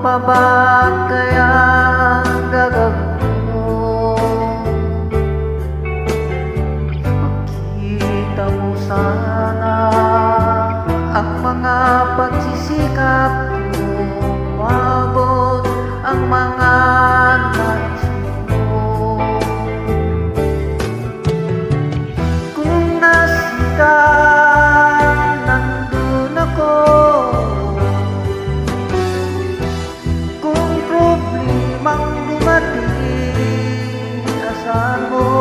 pa ba kaya ang gagawin mo? Makita mo sana ang mga pagsisikap mo, maabot ang mga nais mo. Kung nasika, nandun ako. Kung problemang dumating, asahan mo,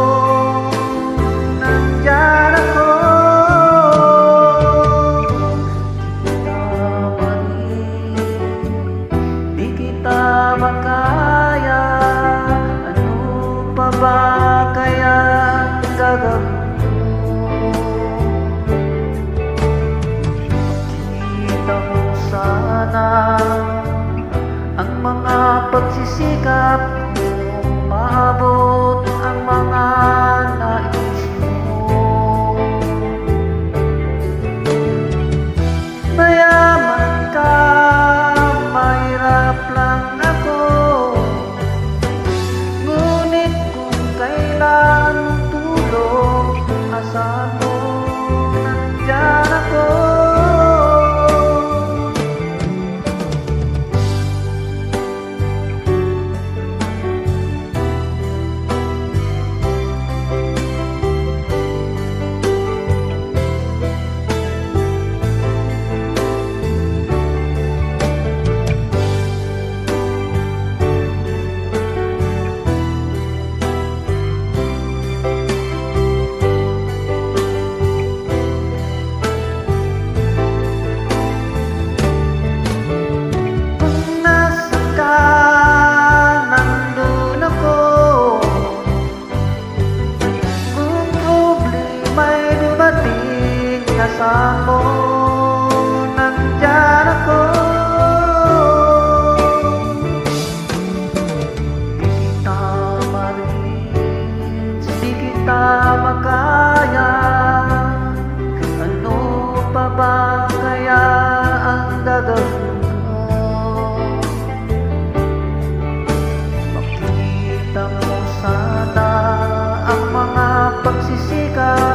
nandyan ako. Di kita makaya, ano pa ba kaya ang gagawin mo? Makita mo sana ang mga pagsisikap mo, maabot ang mga nais mo. Mayaman ka, mahirap lang ako, ngunit kung kailan mong tulong, asahan mo, nandyan ako. Asahan mo, nandyan ako. Di kita marin, di kita makaya, ano pa ba kaya ang gagawin mo? Makita mo sana ang mga pagsisikap